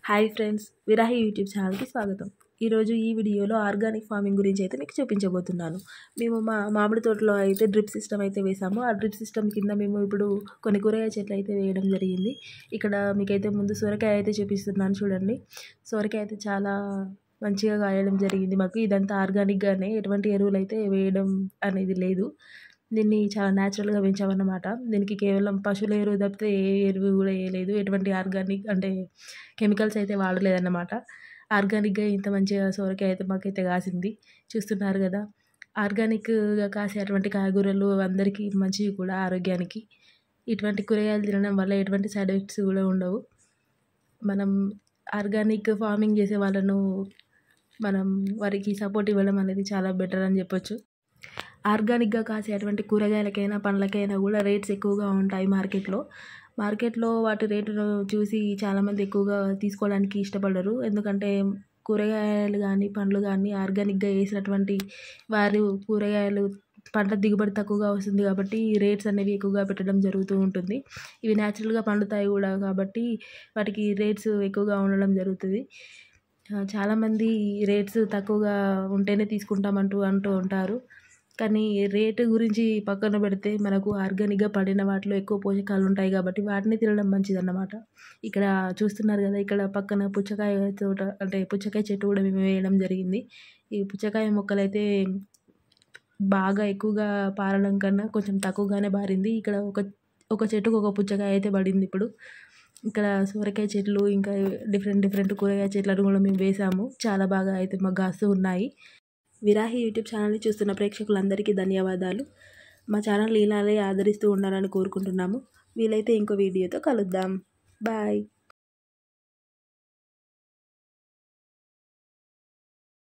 Hi friends, విరాహి YouTube ఛానల్కి స్వాగతం. ఈరోజు ఈ వీడియోలో ఆర్గానిక్ ఫార్మింగ్ గురించి అయితే మీకు చూపించబోతున్నాను. మేము మా మామిడి తోటలో అయితే డ్రిప్ సిస్టమ్ అయితే వేసాము. ఆ డ్రిప్ సిస్టమ్ కింద మేము ఇప్పుడు కొన్ని కూరగాయ చెట్లు అయితే వేయడం జరిగింది. ఇక్కడ మీకైతే ముందు సొరకాయ అయితే చూపిస్తున్నాను చూడండి. సొరకాయ అయితే చాలా మంచిగా కాయడం జరిగింది. మాకు ఇదంతా ఆర్గానిక్గానే, ఎటువంటి ఎరువులు అయితే వేయడం అనేది లేదు. దీన్ని చాలా న్యాచురల్గా పెంచామన్నమాట. దీనికి కేవలం పశువుల ఎరువు తప్పితే ఏ ఎరువు కూడా వేయలేదు. ఎటువంటి ఆర్గానిక్ అంటే కెమికల్స్ అయితే వాడలేదన్నమాట. ఆర్గానిక్గా ఇంత మంచిగా సొరకాయ అయితే మాకైతే కాసింది. చూస్తున్నారు కదా, ఆర్గానిక్గా కాసే అటువంటి కాయగూరలు అందరికీ మంచివి కూడా ఆరోగ్యానికి. ఇటువంటి కూరగాయలు తినడం వల్ల ఎటువంటి సైడ్ ఎఫెక్ట్స్ కూడా ఉండవు. మనం ఆర్గానిక్ ఫార్మింగ్ చేసే వాళ్ళను మనం వారికి సపోర్ట్ ఇవ్వడం అనేది చాలా బెటర్ అని చెప్పొచ్చు. ఆర్గానిక్గా కాసే అటువంటి కూరగాయలకైనా పండ్లకైనా కూడా రేట్స్ ఎక్కువగా ఉంటాయి మార్కెట్లో వాటి రేటును చూసి చాలామంది ఎక్కువగా తీసుకోవడానికి ఇష్టపడరు. ఎందుకంటే కూరగాయలు కానీ పండ్లు కానీ ఆర్గానిక్గా వేసినటువంటి వారు కూరగాయలు పంట దిగుబడి తక్కువగా వస్తుంది కాబట్టి రేట్స్ అనేవి ఎక్కువగా పెట్టడం జరుగుతూ ఉంటుంది. ఇవి న్యాచురల్గా పండుతాయి కూడా కాబట్టి వాటికి రేట్స్ ఎక్కువగా ఉండడం జరుగుతుంది. చాలామంది రేట్స్ తక్కువగా ఉంటేనే తీసుకుంటామంటూ అంటూ ఉంటారు. కానీ రేటు గురించి పక్కన పెడితే మనకు ఆర్గానిక్గా పండిన వాటిలో ఎక్కువ పోషకాలు ఉంటాయి కాబట్టి వాటిని తినడం మంచిదన్నమాట. ఇక్కడ చూస్తున్నారు కదా, ఇక్కడ పక్కన పుచ్చకాయ తోట అంటే పుచ్చకాయ చెట్టు కూడా మేము వేయడం జరిగింది. ఈ పుచ్చకాయ మొక్కలైతే బాగా ఎక్కువగా పారడం కన్నా కొంచెం తక్కువగానే పారింది. ఇక్కడ ఒక చెట్టుకు ఒక పుచ్చకాయ అయితే పడింది. ఇప్పుడు ఇక్కడ సొరకాయ చెట్లు ఇంకా డిఫరెంట్ కూరగాయ చెట్లను కూడా మేము వేసాము. చాలా బాగా అయితే మాకు కాస్తూ ఉన్నాయి. విరాహి యూట్యూబ్ ఛానల్ని చూస్తున్న ప్రేక్షకులందరికీ ధన్యవాదాలు. మా ఛానల్ ఇలానే ఆదరిస్తూ ఉండాలని కోరుకుంటున్నాము. వీలైతే ఇంకో వీడియోతో కలుద్దాం. బాయ్.